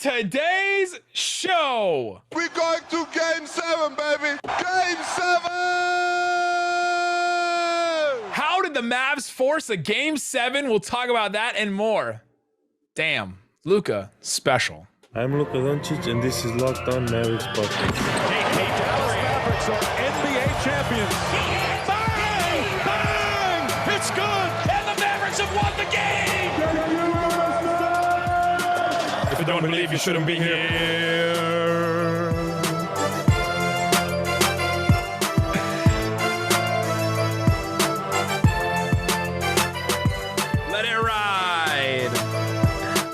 today's show. We're going to Game 7, baby. Game 7! How did the Mavs force a Game 7? We'll talk about that and more. Damn, Luka, special. I'm Luka Doncic, and this is Locked On Mavericks podcast. Hey, Dallas Mavericks are NBA champions. Bang! Bang! It's good! And the Mavericks have won the game! If you don't believe, you shouldn't be here. Let it ride.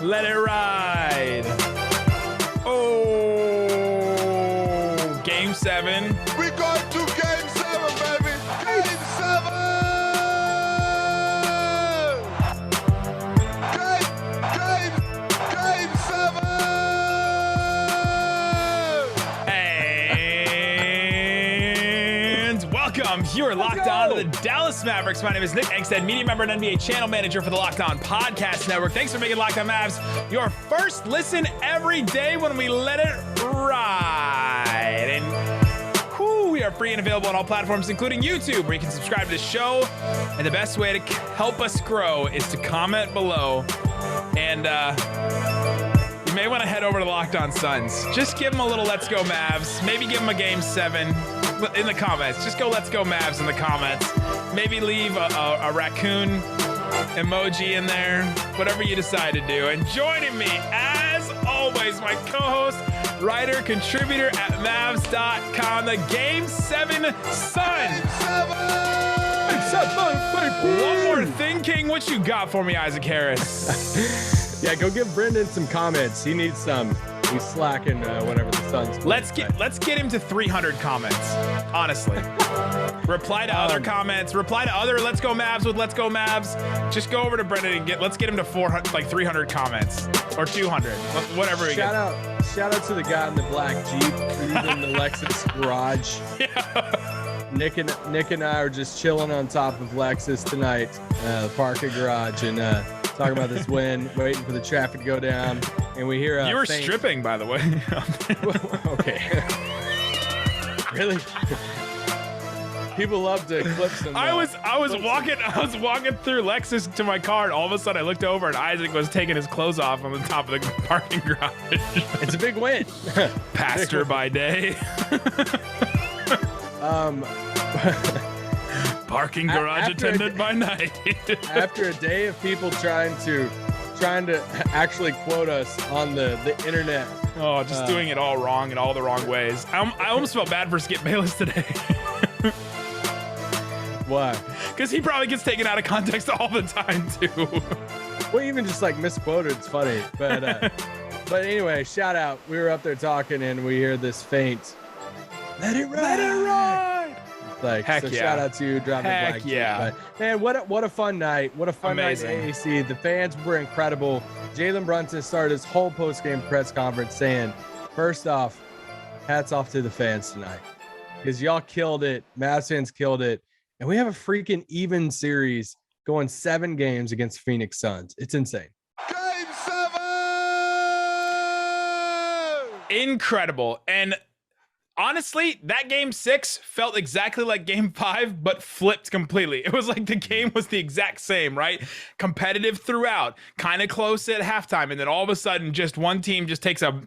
Let it ride. Oh, Game 7. We're going to Game 7, baby. Game 7! Game 7! And welcome. You are locked on to the Dallas Mavericks. My name is Nick Angstadt, media member and NBA channel manager for the Locked On Podcast Network. Thanks for making Locked On Mavs your first listen every day when we let it ride. And we are free and available on all platforms, including YouTube, where you can subscribe to the show. And the best way to help us grow is to comment below. And you may want to head over to Locked On Suns. Just give them a little Let's Go Mavs. Maybe give them a Game 7 in the comments. Just go Let's Go Mavs in the comments. Maybe leave a raccoon emoji in there. Whatever you decide to do. And joining me, as always, my co-host, writer, contributor at Mavs.com, the Game 7 Sun. One more thing, King. What you got for me, Isaac Harris? Yeah, go give Brendan some comments. He needs some. He's slacking whenever the Suns. Let's get him to 300 comments. Honestly, reply to other comments. Reply to other Let's Go Mavs with Let's Go Mavs. Just go over to Brendan and let's get him to 400, like 300 comments or 200, whatever. Shout out to the guy in the black Jeep in the Lexus garage. Yeah. Nick and I are just chilling on top of Lexus tonight, the parking garage, and talking about this win, waiting for the traffic to go down, and we hear you were stripping, by the way. Okay. Really? People love to clip some. I was walking through Lexus to my car, and all of a sudden I looked over, and Isaac was taking his clothes off on the top of the parking garage. It's a big win. Pastor by day. Parking garage attendant by night. After a day of people trying to actually quote us on the internet. Oh, just doing it all wrong in all the wrong ways. I almost felt bad for Skip Bayless today. Why? Because he probably gets taken out of context all the time too. Well, even just like misquoted, it's funny. But anyway, shout out. We were up there talking, and we hear this faint. Let it ride. Let it ride. Like, heck so yeah. Shout out to you, driving the black. Yeah. But, man, what a fun night. What a fun Amazing. night in AAC. The fans were incredible. Jalen Brunson started his whole post-game press conference saying, first off, hats off to the fans tonight. Because y'all killed it. Mavs fans killed it. And we have a freaking even series going 7 games against Phoenix Suns. It's insane. Game 7! Incredible. And honestly, that Game 6 felt exactly like Game 5, but flipped completely. It was like the game was the exact same, right? Competitive throughout, kind of close at halftime, and then all of a sudden, just one team just takes a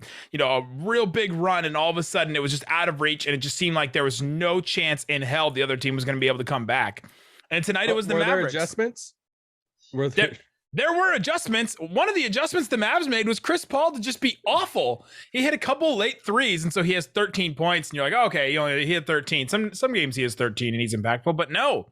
real big run, and all of a sudden it was just out of reach, and it just seemed like there was no chance in hell the other team was going to be able to come back. And tonight it was the Mavericks. Were there adjustments? There were adjustments. One of the adjustments the Mavs made was Chris Paul to just be awful. He hit a couple late threes, and so he has 13 points, and you're like, oh, okay, he had 13. Some games he has 13 and he's impactful, but no.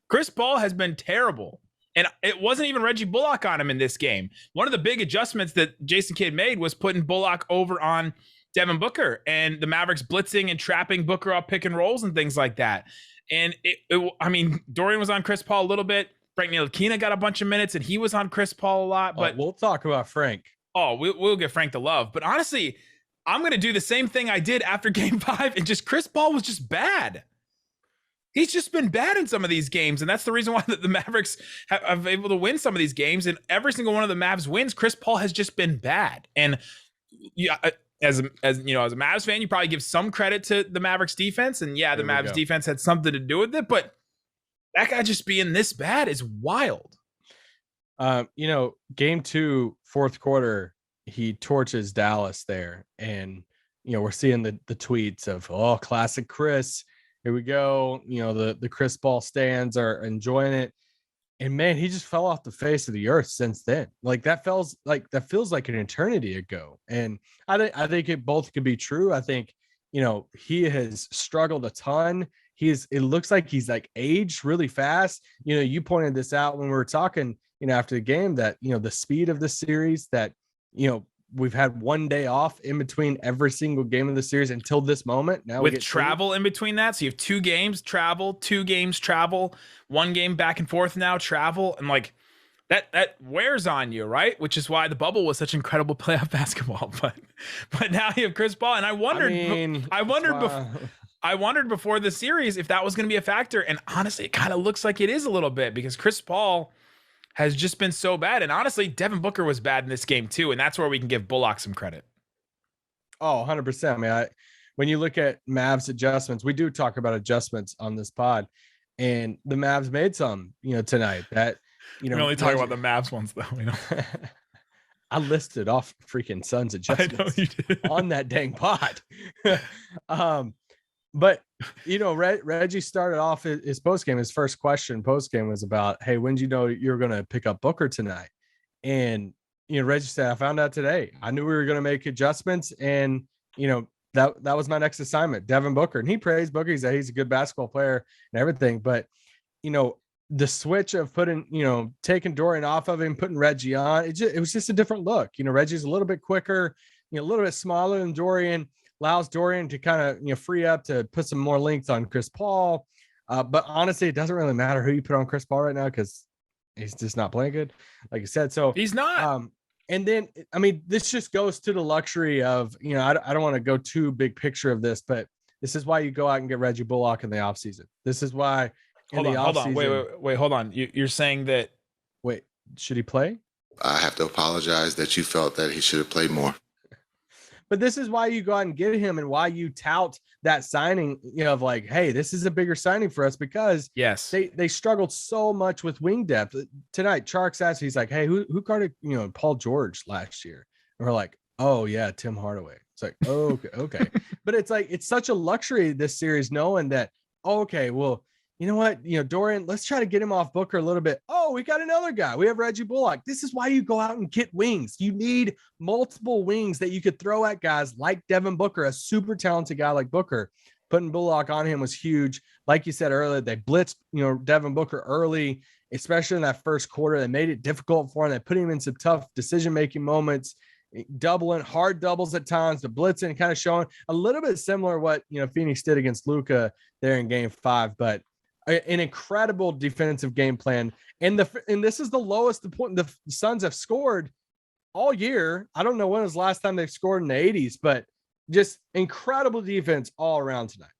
Chris Paul has been terrible. And it wasn't even Reggie Bullock on him in this game. One of the big adjustments that Jason Kidd made was putting Bullock over on Devin Booker and the Mavericks blitzing and trapping Booker off pick and rolls and things like that. And Dorian was on Chris Paul a little bit. Frank Ntilikina got a bunch of minutes, and he was on Chris Paul a lot. But we'll talk about Frank. Oh, we'll give Frank the love. But honestly, I'm going to do the same thing I did after Game 5, and just Chris Paul was just bad. He's just been bad in some of these games, and that's the reason why the Mavericks have been able to win some of these games. And every single one of the Mavs wins, Chris Paul has just been bad. And yeah, as a Mavs fan, you probably give some credit to the Mavericks defense, and yeah, the Mavs defense had something to do with it, but that guy just being this bad is wild. Game 2, fourth quarter, he torches Dallas there, and we're seeing the tweets of, oh, classic Chris. Here we go. The Chris Paul stands are enjoying it. And man, he just fell off the face of the earth since then. Like that feels like an eternity ago. And I think it both could be true. I think, he has struggled a ton. It looks like he's like aged really fast. You pointed this out when we were talking, after the game that, the speed of the series that, we've had one day off in between every single game of the series until this moment. Now with travel in between that. So you have 2 games travel, 2 games travel, 1 game back and forth now travel. And like that wears on you, right? Which is why the bubble was such incredible playoff basketball. But now you have Chris Paul. And I wondered before the series if that was going to be a factor. And honestly, it kind of looks like it is a little bit because Chris Paul has just been so bad. And honestly, Devin Booker was bad in this game too. And that's where we can give Bullock some credit. Oh, 100%. I mean, when you look at Mavs adjustments, we do talk about adjustments on this pod, and the Mavs made some, tonight that, we only talk about the Mavs ones though. I listed off freaking Suns adjustments on that dang pod. But Reggie started off his postgame. His first question postgame was about, hey, when did you know you're going to pick up Booker tonight? And Reggie said, I found out today. I knew we were going to make adjustments, and that was my next assignment, Devin Booker. And he praised Booker. He said he's a good basketball player and everything. But the switch of taking Dorian off of him, putting Reggie on, it was just a different look. Reggie's a little bit quicker, a little bit smaller than Dorian. Allows Dorian to kind of free up to put some more length on Chris Paul. But honestly, it doesn't really matter who you put on Chris Paul right now because he's just not playing good, like you said. So he's not. And then, I mean, this just goes to the luxury of, I don't want to go too big picture of this, but this is why you go out and get Reggie Bullock in the offseason. This is why hold on. Wait, hold on. You're saying that. Wait, should he play? I have to apologize that you felt that he should have played more. But this is why you go out and get him, and why you tout that signing, of like, hey, this is a bigger signing for us because yes, they struggled so much with wing depth. Tonight, Charks asked, he's like, hey, who guarded, Paul George last year? And we're like, oh yeah, Tim Hardaway. It's like, oh, okay. But it's like, it's such a luxury this series knowing that, okay, well, you know what, Dorian, let's try to get him off Booker a little bit. Oh, we got another guy. We have Reggie Bullock. This is why you go out and get wings. You need multiple wings that you could throw at guys like Devin Booker, a super talented guy like Booker. Putting Bullock on him was huge. Like you said earlier, they blitzed, Devin Booker early, especially in that first quarter. They made it difficult for him. They put him in some tough decision-making moments, doubling, hard doubles at times, the blitzing, kind of showing a little bit similar what, Phoenix did against Luka there in game 5, but an incredible defensive game plan. And this is the lowest point the Suns have scored all year. I don't know when was the last time they've scored in the 80s, but just incredible defense all around tonight.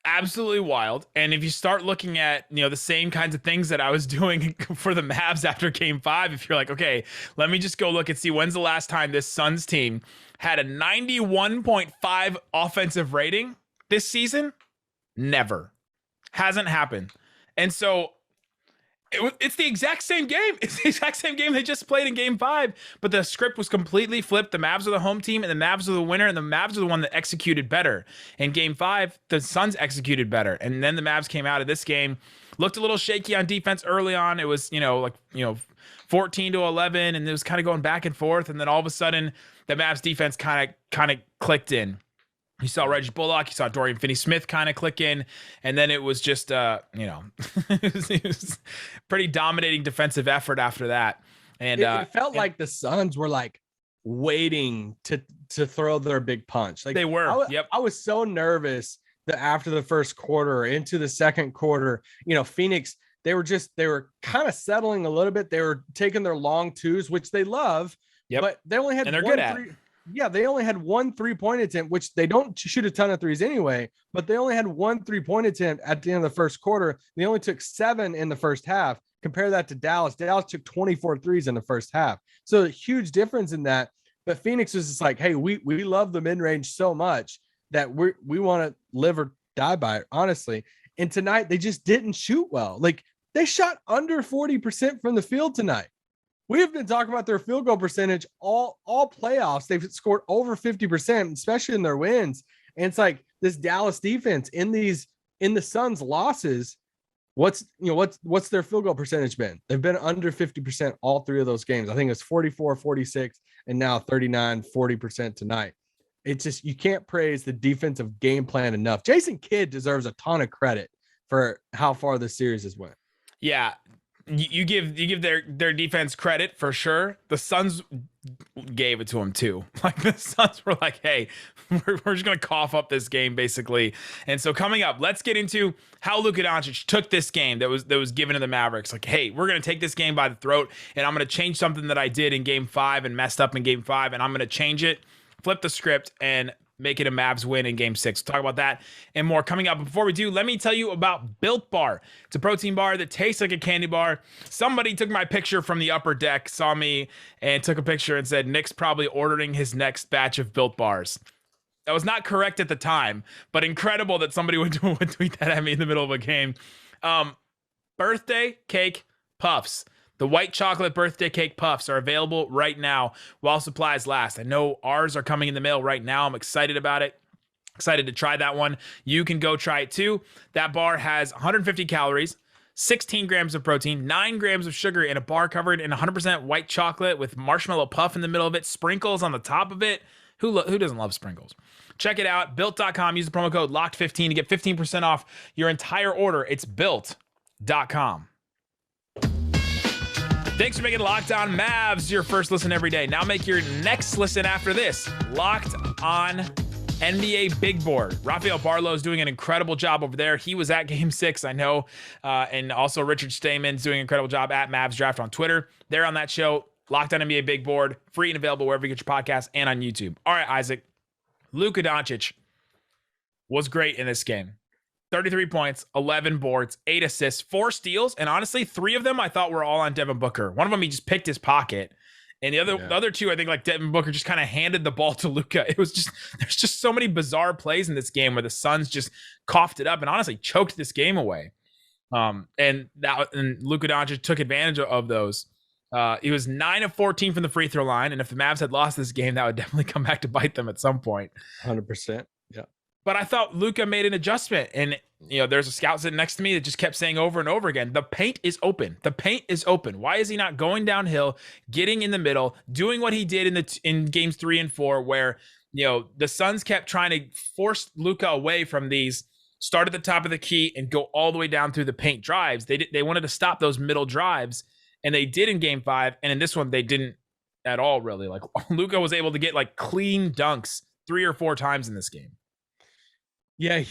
Absolutely wild. And if you start looking at, the same kinds of things that I was doing for the Mavs after game 5, if you're like, okay, let me just go look and see when's the last time this Suns team had a 91.5 offensive rating this season, never. Hasn't happened. And so it's the exact same game. It's the exact same game they just played in game 5, but the script was completely flipped. The Mavs are the home team and the Mavs are the winner, and the Mavs are the one that executed better. In game 5, the Suns executed better. And then the Mavs came out of this game, looked a little shaky on defense early on. It was, 14-11, and it was kind of going back and forth. And then all of a sudden the Mavs defense kind of clicked in. You saw Reggie Bullock, you saw Dorian Finney-Smith kind of click in, and then it was just, it was pretty dominating defensive effort after that. And it felt like the Suns were like waiting to throw their big punch. Like they were. I was so nervous that after the first quarter into the second quarter, Phoenix, they were kind of settling a little bit. They were taking their long twos, which they love, but they only had they only had one 3-point attempt, which they don't shoot a ton of threes anyway, but they only had one 3-point attempt at the end of the first quarter. They only took 7 in the first half. Compare that to Dallas. Dallas took 24 threes in the first half. So a huge difference in that. But Phoenix was just like, hey, we love the mid-range so much that we want to live or die by it, honestly. And tonight they just didn't shoot well. Like they shot under 40% from the field tonight. We have been talking about their field goal percentage all playoffs. They've scored over 50%, especially in their wins. And it's like this Dallas defense in the Suns losses. What's their field goal percentage been? They've been under 50% all three of those games. I think it's 44, 46, and now 39, 40% tonight. It's just, you can't praise the defensive game plan enough. Jason Kidd deserves a ton of credit for how far this series has went. Yeah. You give their defense credit for sure. The Suns gave it to them too. Like the Suns were like, hey, we're just going to cough up this game basically. And so coming up, let's get into how Luka Doncic took this game that was given to the Mavericks. Like, hey, we're going to take this game by the throat and I'm going to change something that I did in game 5 and messed up in game 5. And I'm going to change it, flip the script and make it a Mavs win in game 6. We'll talk about that and more coming up. Before we do, let me tell you about Built Bar. It's a protein bar that tastes like a candy bar. Somebody took my picture from the upper deck, saw me, and took a picture and said, Nick's probably ordering his next batch of Built Bars. That was not correct at the time, but incredible that somebody would tweet that at me in the middle of a game. Birthday cake puffs. The white chocolate birthday cake puffs are available right now while supplies last. I know ours are coming in the mail right now. I'm excited about it. Excited to try that one. You can go try it too. That bar has 150 calories, 16 grams of protein, 9 grams of sugar in a bar covered in 100% white chocolate with marshmallow puff in the middle of it, sprinkles on the top of it. Who doesn't love sprinkles? Check it out. Built.com. Use the promo code LOCKED15 to get 15% off your entire order. It's built.com. Thanks for making Locked On Mavs your first listen every day. Now make your next listen after this. Locked On NBA Big Board. Rafael Barlow is doing an incredible job over there. He was at Game 6, I know. And also Richard Stayman's doing an incredible job at Mavs Draft on Twitter. They're on that show. Locked On NBA Big Board. Free and available wherever you get your podcasts and on YouTube. All right, Isaac. Luka Doncic was great in this game. 33 points, 11 boards, 8 assists, 4 steals, and honestly, 3 of them I thought were all on Devin Booker. One of them he just picked his pocket, and the other 2 I think like Devin Booker just kind of handed the ball to Luka. It was just there's just so many bizarre plays in this game where the Suns just coughed it up and honestly choked this game away. And Luka Doncic took advantage of those. He was 9 of 14 from the free throw line, and if the Mavs had lost this game, that would definitely come back to bite them at some point. 100%. Yeah. But I thought Luka made an adjustment, and there's a scout sitting next to me that just kept saying over and over again, the paint is open. The paint is open. Why is he not going downhill, getting in the middle, doing what he did in games 3 and 4, where the Suns kept trying to force Luka away from these start at the top of the key and go all the way down through the paint drives. They wanted to stop those middle drives, and they did in game 5, and in this one they didn't at all really. Like Luka was able to get like clean dunks 3 or 4 times in this game. Yeah,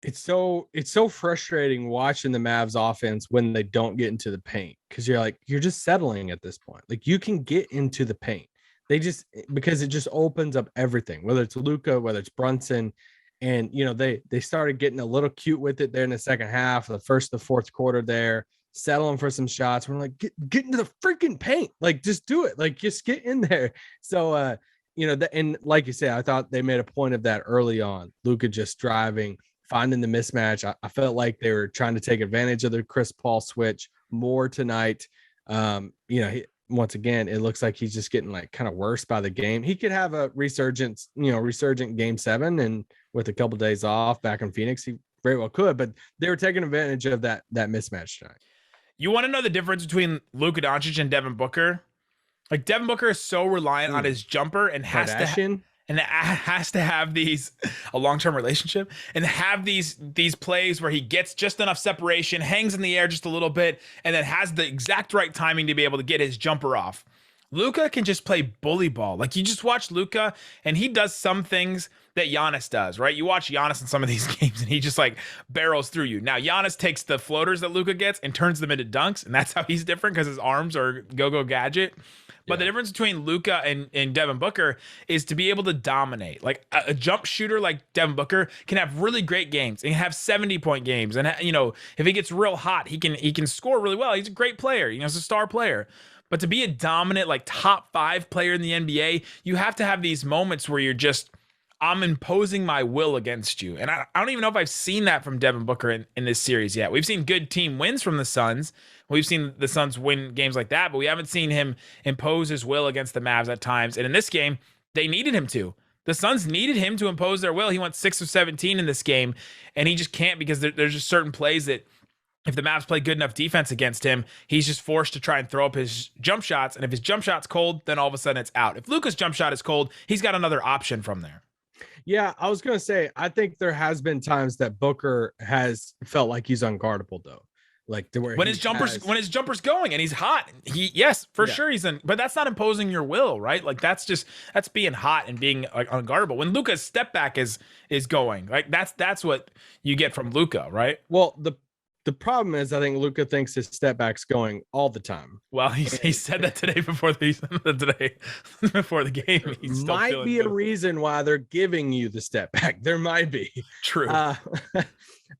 it's so frustrating watching the Mavs offense when they don't get into the paint, because you're just settling at this point. Like you can get into the paint. Because it just opens up everything, whether it's Luka, whether it's Brunson, and they started getting a little cute with it there in the second half, the fourth quarter there, settling for some shots. We're like, get into the freaking paint, like just do it, like just get in there. So and like you said, I thought they made a point of that early on. Luka just driving, finding the mismatch. I felt like they were trying to take advantage of the Chris Paul switch more tonight. Once again, it looks like he's just getting like kind of worse by the game. He could have a resurgent game 7, and with a couple of days off back in Phoenix, he very well could. But they were taking advantage of that mismatch tonight. You want to know the difference between Luka Doncic and Devin Booker? Like Devin Booker is so reliant on his jumper and has to have a long-term relationship and have these plays where he gets just enough separation, hangs in the air just a little bit, and then has the exact right timing to be able to get his jumper off. Luka can just play bully ball. Like you just watch Luka and he does some things that Giannis does, right? You watch Giannis in some of these games and he just like barrels through you. Now Giannis takes the floaters that Luka gets and turns them into dunks, and that's how he's different because his arms are go-go gadget. But the difference between Luka and Devin Booker is to be able to dominate. Like a jump shooter like Devin Booker can have really great games and have 70-point games. And if he gets real hot, he can score really well. He's a great player. He's a star player. But to be a dominant, like top 5 player in the NBA, you have to have these moments where you're just, I'm imposing my will against you. And I don't even know if I've seen that from Devin Booker in this series yet. We've seen good team wins from the Suns. We've seen the Suns win games like that, but we haven't seen him impose his will against the Mavs at times. And in this game, they needed him to. The Suns needed him to impose their will. He went 6 of 17 in this game, and he just can't because there's just certain plays that if the Mavs play good enough defense against him, he's just forced to try and throw up his jump shots. And if his jump shot's cold, then all of a sudden it's out. If Luka's jump shot is cold, he's got another option from there. Yeah, I was going to say, I think there has been times that Booker has felt like he's unguardable, though. Like to where when his jumper's going and he's hot, sure he's in, but that's not imposing your will, right? Like that's being hot and being like unguardable. When Luka's step back is going, like that's what you get from Luka, right? Well, the problem is, I think Luka thinks his step back's going all the time. Well, he said that today before the game. He's still might be good. A reason why they're giving you the step back. There might be. True.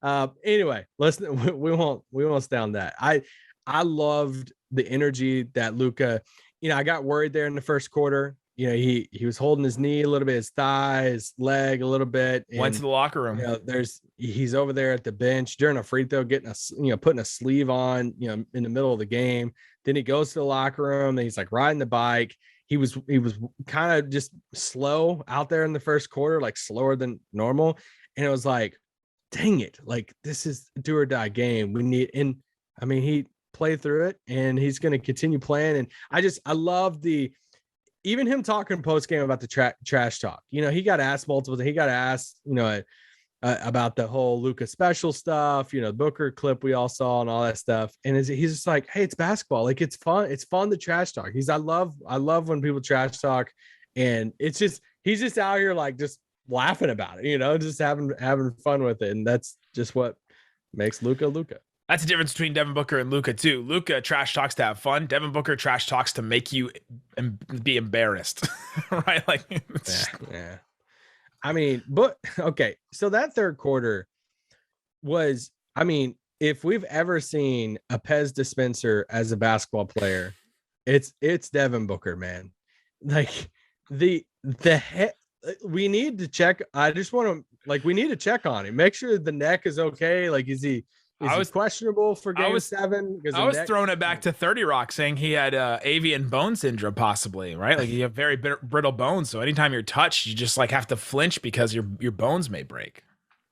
Anyway, we won't stay on that. I loved the energy that Luka. I got worried there in the first quarter. He was holding his knee a little bit, his thigh, his leg a little bit. And, went to the locker room. He's over there at the bench during a free throw, putting a sleeve on, in the middle of the game. Then he goes to the locker room and he's like riding the bike. He was kind of just slow out there in the first quarter, like slower than normal. And it was like, dang it, like this is a do or die game. He played through it and he's going to continue playing. And I love even him talking post game about the trash talk. He got asked multiple times. He got asked, about the whole Luka special stuff, the Booker clip we all saw and all that stuff. And he's just like, hey, it's basketball. Like it's fun. It's fun to trash talk. I love when people trash talk, and he's just out here like just laughing about it, just having fun with it. And that's just what makes Luka. That's the difference between Devin Booker and Luka too. Luka trash talks to have fun. Devin Booker trash talks to make you be embarrassed, right? Like, yeah. But okay. So that third quarter was, if we've ever seen a Pez dispenser as a basketball player, it's Devin Booker, man. Like we need to check. We need to check on him. Make sure the neck is okay. Like, is he questionable for game 7? I was throwing it back to 30 Rock saying he had avian bone syndrome, possibly, right? Like you have very brittle bones. So anytime you're touched, you just like have to flinch because your bones may break.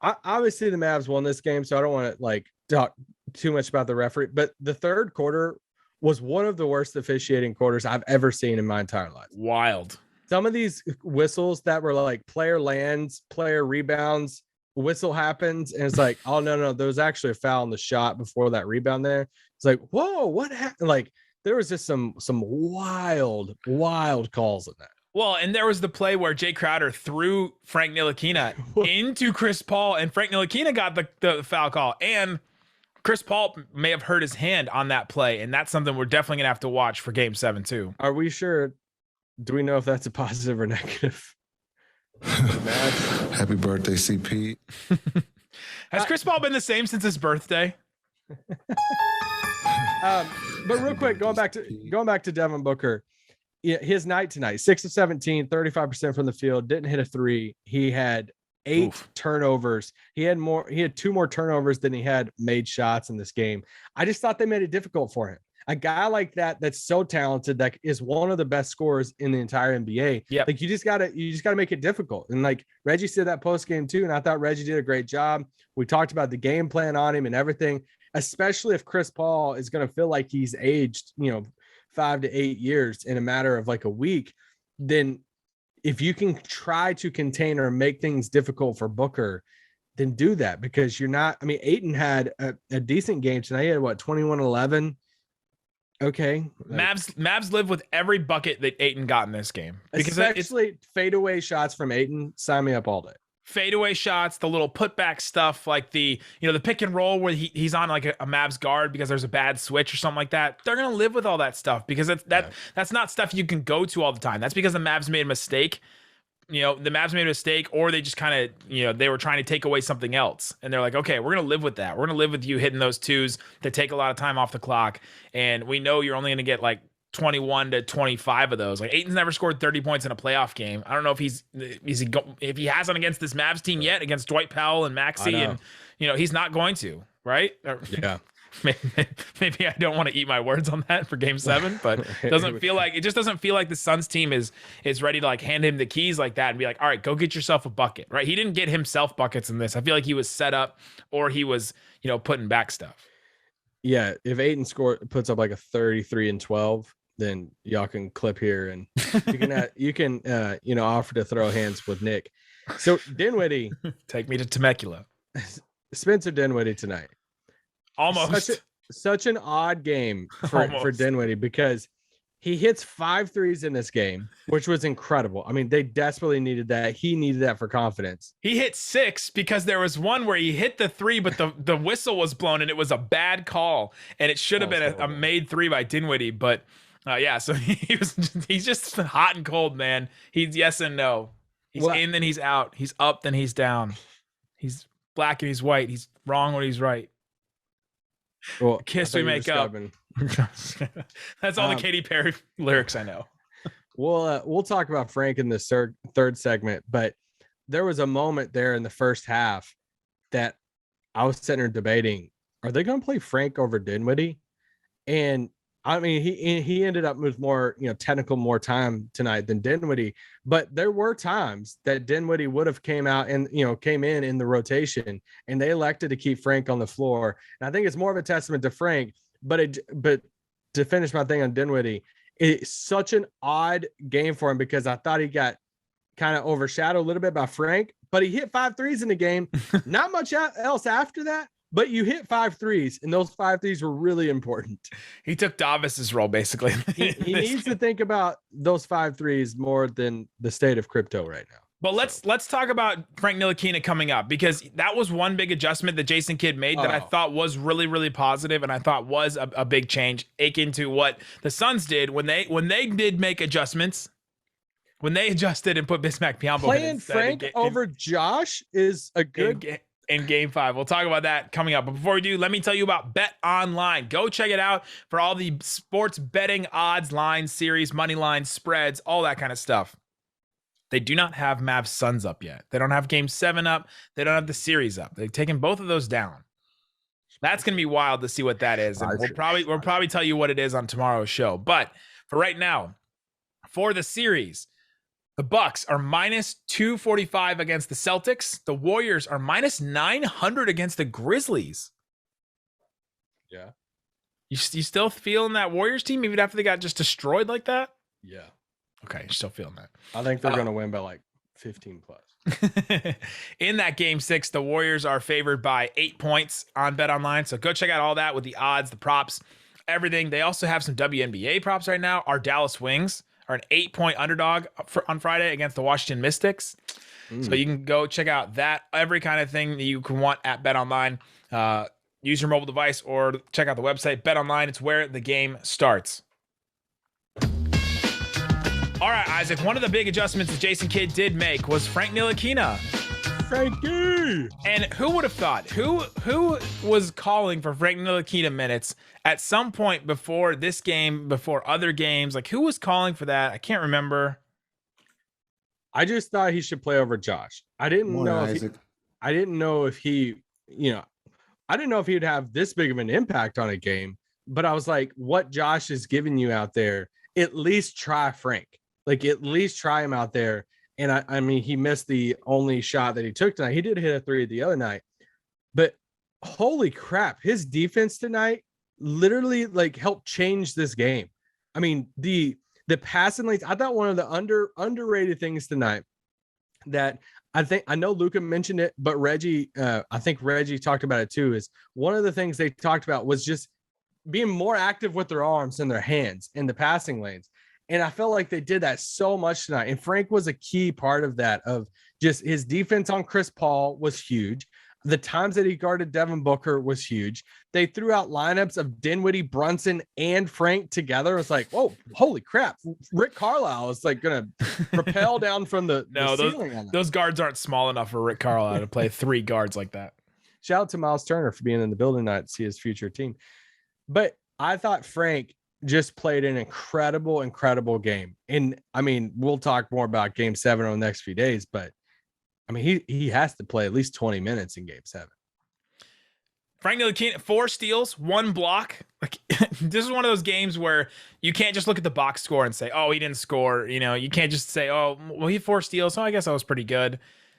Obviously the Mavs won this game, so I don't want to talk too much about the referee, but the third quarter was one of the worst officiating quarters I've ever seen in my entire life. Wild. Some of these whistles that were like player lands, player rebounds, whistle happens, and it's like, oh no, there was actually a foul on the shot before that rebound there. It's like, whoa, what happened? Like there was just some wild calls in that. Well, and there was the play where Jay Crowder threw Frank Ntilikina into Chris Paul, and Frank Ntilikina got the foul call, and Chris Paul may have hurt his hand on that play, and that's something we're definitely gonna have to watch for game 7 too. Are we sure? Do we know if that's a positive or negative? Happy birthday, CP. Has Chris Paul been the same since his birthday? But real quick, going back to Devin Booker, his night tonight, 6 of 17, 35% from the field, didn't hit a 3. He had 8 turnovers. He had 2 more turnovers than he had made shots in this game. I just thought they made it difficult for him. A guy like that's so talented, that is one of the best scorers in the entire NBA. Yeah. Like you just gotta make it difficult. And like Reggie said that post game too, and I thought Reggie did a great job. We talked about the game plan on him and everything, especially if Chris Paul is going to feel like he's aged, 5 to 8 years in a matter of like a week. Then if you can try to contain or make things difficult for Booker, then do that, because you're not. Ayton had a decent game tonight. He had 21-11. Okay. Mavs live with every bucket that Ayton got in this game. Because especially fadeaway shots from Ayton. Sign me up all day. Fadeaway shots, the little putback stuff, like the pick and roll where he's on like a Mavs guard because there's a bad switch or something like that. They're gonna live with all that stuff because that's not stuff you can go to all the time. That's because the Mavs made a mistake. The Mavs made a mistake, or they just kind of, they were trying to take away something else. And they're like, okay, we're going to live with that. We're going to live with you hitting those twos that take a lot of time off the clock. And we know you're only going to get like 21 to 25 of those. Like Ayton's never scored 30 points in a playoff game. I don't know if if he hasn't against this Mavs team yet, against Dwight Powell and Maxey, and he's not going to, right? Yeah. Maybe I don't want to eat my words on that for game 7, but it doesn't feel like the Suns team is ready to like hand him the keys like that and be like, all right, go get yourself a bucket, right? He didn't get himself buckets in this. I feel like he was set up, or he was, putting back stuff. Yeah. If Ayton puts up like a 33 and 12, then y'all can clip here and you can offer to throw hands with Nick. So Dinwiddie, take me to Temecula. Spencer Dinwiddie tonight. Almost such an odd game for Dinwiddie, because he hits 5 threes in this game, which was incredible. I mean, they desperately needed that. He needed that for confidence. He hit 6 because there was one where he hit the 3, but the whistle was blown and it was a bad call, and it should have been a made 3 by Dinwiddie. But so he's just hot and cold, man. He's yes and no. He's in, then he's out. He's up, then he's down. He's black and he's white. He's wrong when he's right. Well, kiss we make up. That's all the Katy Perry lyrics I know. We'll talk about Frank in this third segment, but there was a moment there in the first half that I was sitting there debating, are they going to play Frank over Dinwiddie? And I mean, he ended up with more, more time tonight than Dinwiddie, but there were times that Dinwiddie would have came in the rotation, and they elected to keep Frank on the floor. And I think it's more of a testament to Frank, but to finish my thing on Dinwiddie, it's such an odd game for him, because I thought he got kind of overshadowed a little bit by Frank, but he hit 5 threes in the game. Not much else after that. But you hit 5 threes, and those 5 threes were really important. He took Davis's role, basically. He needs to think about those 5 threes more than the state of crypto right now. But let's talk about Frank Ntilikina coming up, because that was one big adjustment that Jason Kidd made that I thought was really, really positive, and I thought was a big change akin to what the Suns did when they did make adjustments. When they adjusted and put Bismack Biyombo playing Frank over Josh is a good in game 5. We'll talk about that coming up. But before we do, let me tell you about BetOnline. Go check it out for all the sports betting odds, lines, series, money lines, spreads, all that kind of stuff. They do not have Mavs Suns up yet. They don't have game 7 up. They don't have the series up. They've taken both of those down. That's going to be wild to see what that is. And we'll probably tell you what it is on tomorrow's show. But for right now, for the series, the Bucks are minus 245 against the Celtics. The Warriors are minus 900 against the Grizzlies. Yeah. You still feeling that Warriors team even after they got just destroyed like that? Yeah. Okay, you're still feeling that. I think they're going to win by like 15 plus. In that game 6, the Warriors are favored by 8 points on BetOnline. So go check out all that with the odds, the props, everything. They also have some WNBA props right now. Our Dallas Wings are an 8-point underdog on Friday against the Washington Mystics. So you can go check out that, every kind of thing that you can want at BetOnline. Use your mobile device or check out the website. BetOnline, it's where the game starts. All right, Isaac, one of the big adjustments that Jason Kidd did make was Frank Ntilikina. Frankie! And who would have thought? Who was calling for Frank Ntilikina minutes at some point before this game, before other games? Like, who was calling for that? I can't remember. I just thought he should play over Josh. I didn't know if he would have this big of an impact on a game, but I was like, what Josh is giving you out there, at least try Frank. Like, at least try him out there. And I mean, he missed the only shot that he took tonight. He did hit a 3 the other night, but holy crap, his defense tonight literally like helped change this game. I mean, the passing lanes, I thought one of the underrated things tonight that I know Luka mentioned it, but I think Reggie talked about it too, is one of the things they talked about was just being more active with their arms and their hands in the passing lanes. And I felt like they did that so much tonight. And Frank was a key part of that, of just his defense on Chris Paul was huge. The times that he guarded Devin Booker was huge. They threw out lineups of Dinwiddie, Brunson, and Frank together. It was like, whoa, holy crap. Rick Carlisle is like going to propel down from the ceiling on that. Those guards aren't small enough for Rick Carlisle to play 3 guards like that. Shout out to Miles Turner for being in the building tonight to see his future team. But I thought Frank just played an incredible game. And I mean, we'll talk more about game 7 on the next few days, but I mean, he has to play at least 20 minutes in game 7. Frank Ntilikina, 4 steals, 1 block. Like, this is one of those games where you can't just look at the box score and say, oh, he didn't score. You know, you can't just say, oh, well, he had 4 steals, so I guess that was pretty good.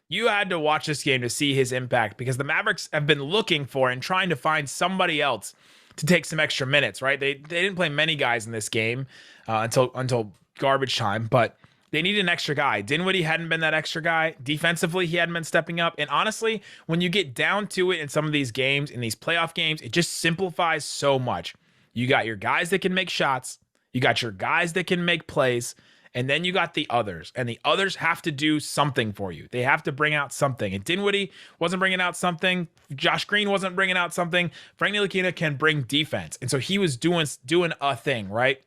You had to watch this game to see his impact, because the Mavericks have been looking for and trying to find somebody else to take some extra minutes, right? They didn't play many guys in this game until garbage time, but they needed an extra guy. Dinwiddie hadn't been that extra guy. Defensively, he hadn't been stepping up. And honestly, when you get down to it in some of these games, in these playoff games, it just simplifies so much. You got your guys that can make shots. You got your guys that can make plays. And then you got the others. And the others have to do something for you. They have to bring out something. And Dinwiddie wasn't bringing out something. Josh Green wasn't bringing out something. Frank Ntilikina can bring defense. And so he was doing a thing, right?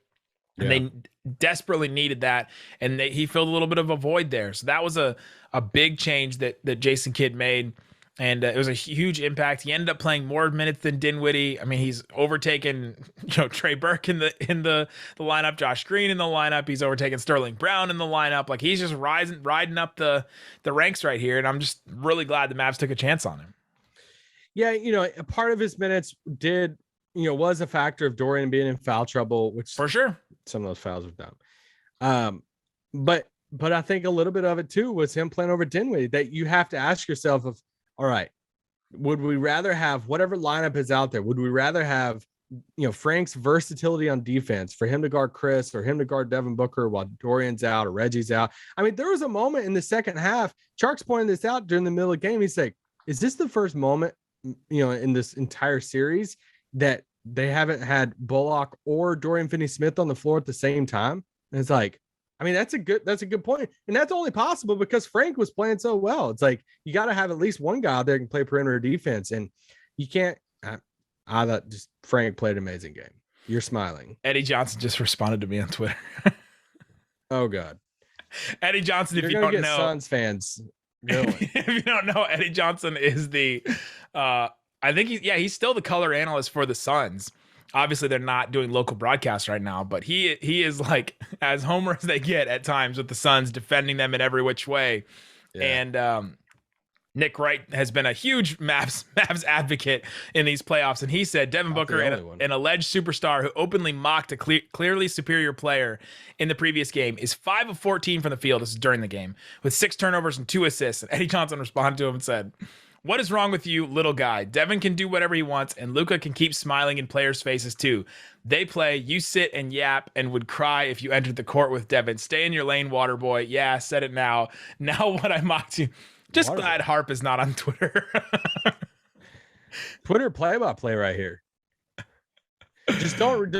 And they desperately needed that, and he filled a little bit of a void there. So that was a big change that Jason Kidd made, and it was a huge impact. He ended up playing more minutes than Dinwiddie. I mean, he's overtaken Trey Burke in the lineup, Josh Green in the lineup. He's overtaken Sterling Brown in the lineup. Like, he's just riding up the ranks right here, and I'm just really glad the Mavs took a chance on him. Yeah, a part of his minutes was a factor of Dorian being in foul trouble, which for sure. Some of those fouls were dumb. But I think a little bit of it too was him playing over Dinwiddie, that you have to ask yourself all right, would we rather have whatever lineup is out there? Would we rather have, Frank's versatility on defense for him to guard Chris or him to guard Devin Booker while Dorian's out or Reggie's out? I mean, there was a moment in the second half, Chark's pointed this out during the middle of the game. He's like, is this the first moment, in this entire series that they haven't had Bullock or Dorian Finney-Smith on the floor at the same time? And it's like, I mean, that's a good point. And that's only possible because Frank was playing so well. It's like, you got to have at least one guy out there who can play perimeter defense. And you can't, I thought just Frank played an amazing game. You're smiling. Eddie Johnson just responded to me on Twitter. Oh God. Eddie Johnson, if you don't know, Suns fans going. If you don't know, Eddie Johnson is the, I think he's still the color analyst for the Suns. Obviously, they're not doing local broadcasts right now, but he is like as homer as they get at times with the Suns, defending them in every which way. Yeah. And Nick Wright has been a huge Mavs advocate in these playoffs, and he said Devin Booker, an alleged superstar who openly mocked a clearly superior player in the previous game, is 5 of 14 from the field. This is during the game, with 6 turnovers and 2 assists. And Eddie Johnson responded to him and said, "What is wrong with you, little guy? Devin can do whatever he wants, and Luka can keep smiling in players' faces too. They play, you sit and yap and would cry if you entered the court with Devin. Stay in your lane, water boy. Yeah, said it now. Now what I mocked you." Just water glad boy. Harp is not on Twitter. Twitter play-by-play right here. Just don't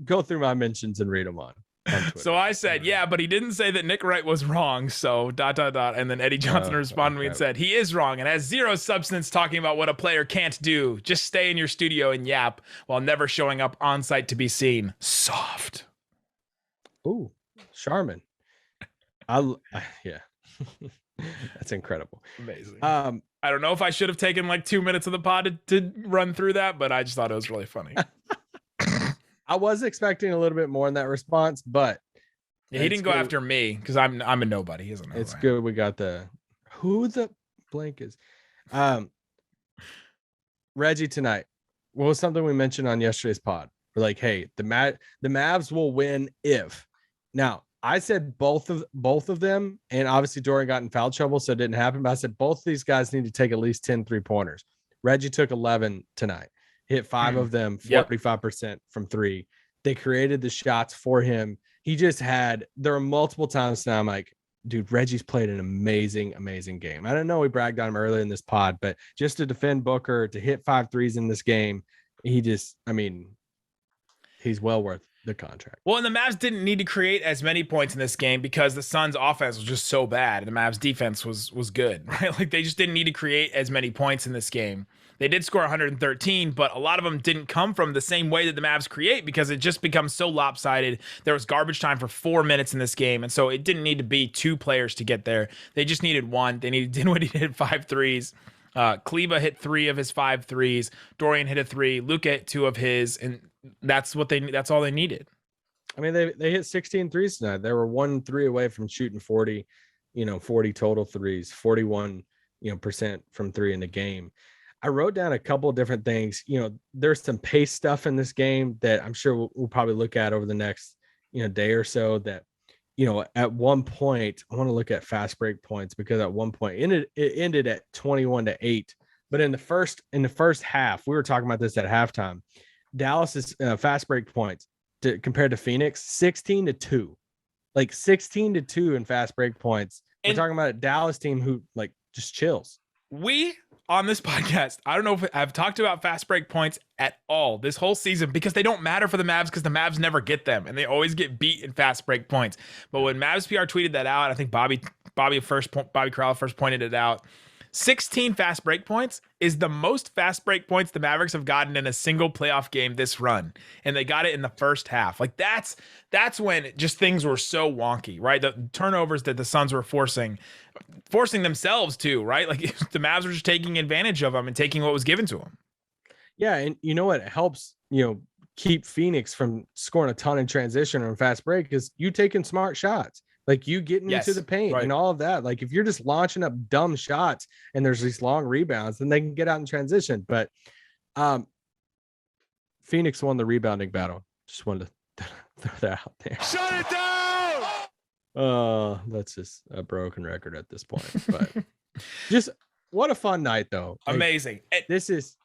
go through my mentions and read them on Twitter. So I said, yeah, but he didn't say that Nick Wright was wrong. So ... And then Eddie Johnson responded to me and said, he is wrong and has zero substance talking about what a player can't do. Just stay in your studio and yap while never showing up on site to be seen. Soft. Ooh, Charmin. Yeah. That's incredible. Amazing. I don't know if I should have taken like 2 minutes of the pod to run through that, but I just thought it was really funny. I was expecting a little bit more in that response, but yeah, he didn't go after me because I'm a nobody, isn't it? It's good. We got who the blank is. Reggie tonight. What was something we mentioned on yesterday's pod? We're like, hey, the Mavs will win if. Now, I said both of them, and obviously Dorian got in foul trouble, so it didn't happen. But I said both of these guys need to take at least 10 3-pointers. Reggie took 11 tonight. Hit 5 of them, 45% from 3. They created the shots for him. There were multiple times now I'm like, dude, Reggie's played an amazing, amazing game. I don't know we bragged on him earlier in this pod, but just to defend Booker, to hit 5 threes in this game, he's well worth the contract. Well, and the Mavs didn't need to create as many points in this game because the Suns' offense was just so bad. And the Mavs' defense was good, right? Like, they just didn't need to create as many points in this game. They did score 113, but a lot of them didn't come from the same way that the Mavs create because it just becomes so lopsided. There was garbage time for 4 minutes in this game, and so it didn't need to be 2 players to get there. They just needed 1. They needed Dinwiddie to hit 5 threes. Kleba hit 3 of his 5 threes. Dorian hit a 3. Luka hit 2 of his. And that's all they needed. I mean, they hit 16 threes tonight. They were 1 3 away from shooting 40, 40 total threes, 41, percent from three in the game. I wrote down a couple of different things. There's some pace stuff in this game that I'm sure we'll probably look at over the next, day or so that, at one point, I want to look at fast break points because at one point it ended at 21-8. But in the first half, we were talking about this at halftime. Dallas's fast break points compared to Phoenix, 16-2, like 16-2 in fast break points. We're talking about a Dallas team who like just chills. We on this podcast, I don't know if I've talked about fast break points at all this whole season because they don't matter for the Mavs because the Mavs never get them and they always get beat in fast break points. But when Mavs PR tweeted that out, I think Bobby Crowell first pointed it out. 16 fast break points is the most fast break points the Mavericks have gotten in a single playoff game this run. And they got it in the first half. Like that's when just things were so wonky, right? The turnovers that the Suns were forcing themselves to, right? Like the Mavs were just taking advantage of them and taking what was given to them. Yeah. And you know what? It helps, keep Phoenix from scoring a ton in transition or in fast break is you taking smart shots. Like you getting into the paint and all of that. Like if you're just launching up dumb shots and there's these long rebounds, then they can get out in transition. But Phoenix won the rebounding battle. Just wanted to throw that out there. Shut it down. That's just a broken record at this point. But just what a fun night though. Like, amazing. This is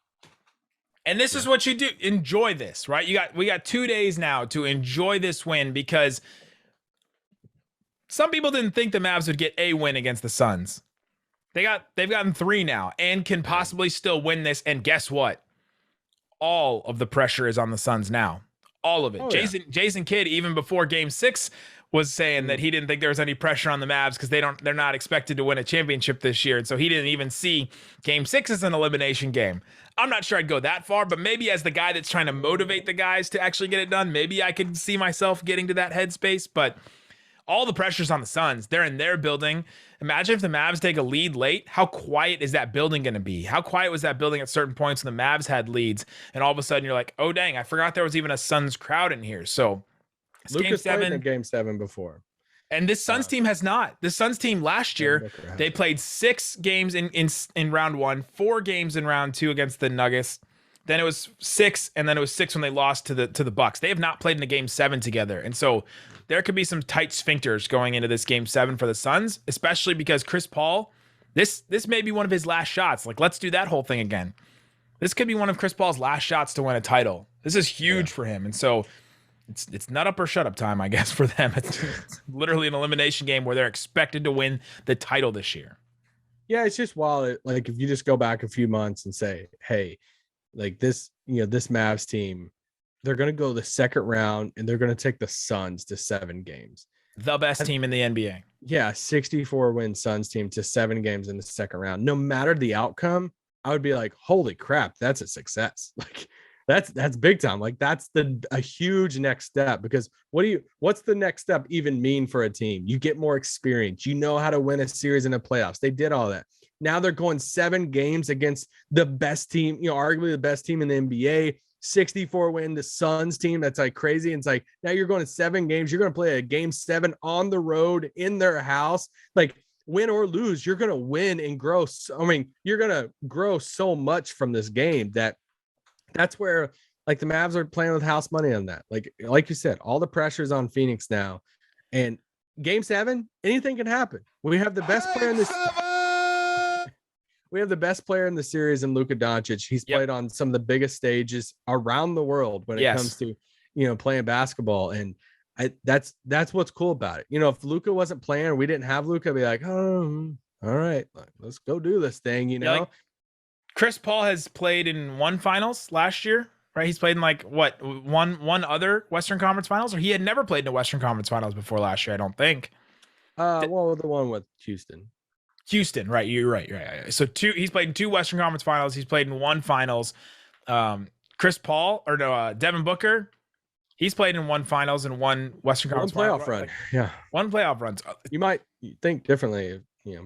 what you do. Enjoy this, right? We got 2 days now to enjoy this win because some people didn't think the Mavs would get a win against the Suns. They've gotten 3 now and can possibly still win this. And guess what? All of the pressure is on the Suns now. All of it. Jason Kidd, even before Game 6, was saying that he didn't think there was any pressure on the Mavs because they're not expected to win a championship this year. And so he didn't even see Game 6 as an elimination game. I'm not sure I'd go that far, but maybe as the guy that's trying to motivate the guys to actually get it done, maybe I could see myself getting to that headspace. But all the pressure's on the Suns. They're in their building. Imagine if the Mavs take a lead late. How quiet is that building going to be? How quiet was that building at certain points when the Mavs had leads? And all of a sudden you're like, oh, dang, I forgot there was even a Suns crowd in here. So Lucas played in Game 7 before. And this Suns team has not. This Suns team last year, they played 6 games in round 1, 4 games in round 2 against the Nuggets. Then it was 6, and then it was 6 when they lost to the Bucks. They have not played in a Game 7 together. And so there could be some tight sphincters going into this Game 7 for the Suns, especially because Chris Paul, this may be one of his last shots. Like, let's do that whole thing again. This could be one of Chris Paul's last shots to win a title. This is huge for him. And so it's nut up or shut up time, I guess, for them. It's literally an elimination game where they're expected to win the title this year. Yeah, it's just wild. Like, if you just go back a few months and say, hey, like this, this Mavs team, they're going to go the second round and they're going to take the Suns to 7 games. The best team in the NBA. Yeah, 64-win Suns team to 7 games in the second round. No matter the outcome, I would be like, holy crap, that's a success. Like that's big time. Like that's a huge next step because what's the next step even mean for a team? You get more experience. You know how to win a series in the playoffs. They did all that. Now they're going 7 games against the best team, arguably the best team in the NBA. 64 win the Suns team. That's like crazy. And it's like, now you're going to 7 games. You're going to play a Game 7 on the road in their house. Like win or lose, you're going to win and grow. I mean, you're going to grow so much from this game that's where like the Mavs are playing with house money on that. Like you said, all the pressure's on Phoenix now, and Game 7, anything can happen. We have the best player in this. We have the best player in the series in Luka Doncic. He's played on some of the biggest stages around the world when it comes to, playing basketball. And that's what's cool about it. If Luka wasn't playing or we didn't have Luka, I'd be like, oh, all right, let's go do this thing, Like Chris Paul has played in 1 finals last year, right? He's played in one other Western Conference Finals, or he had never played in the Western Conference Finals before last year, I don't think. Well, the one with Houston, right? You're right. So he's played in 2 Western Conference Finals. He's played in 1 finals. Chris Paul Devin Booker, he's played in 1 finals and 1 Western Conference playoff run. Yeah, 1 playoff run. You might think differently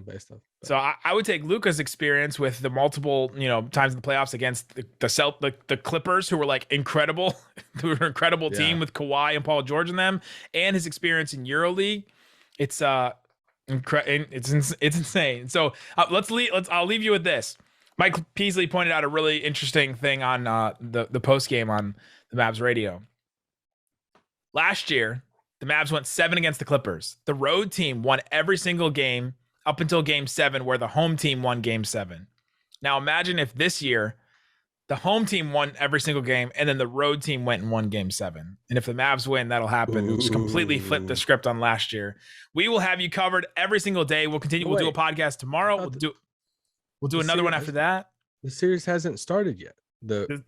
based off. So I would take Luka's experience with the multiple, times in the playoffs against the Clippers, who were like incredible, who were an incredible team with Kawhi and Paul George in them, and his experience in EuroLeague. It's insane. So I'll leave you with this. Mike Peasley pointed out a really interesting thing on the post game on the Mavs radio. Last year, the Mavs went 7 against the Clippers. The road team won every single game up until game 7, where the home team won game 7. Now imagine if this year the home team won every single game and then the road team went and won game 7. And if the Mavs win, that'll happen. It'll just completely flip the script on last year. We will have you covered every single day. We'll continue. We'll do a podcast tomorrow. We'll do another one after that. The series hasn't started yet. The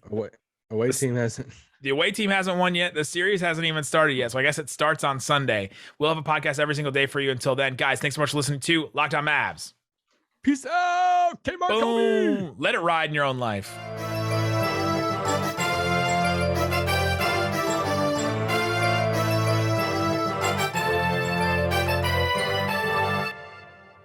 away team hasn't. The away team hasn't won yet. The series hasn't even started yet. So I guess it starts on Sunday. We'll have a podcast every single day for you until then. Guys, thanks so much for listening to Locked On Mavs. Peace out. K-Mark, Boom. Let it ride in your own life.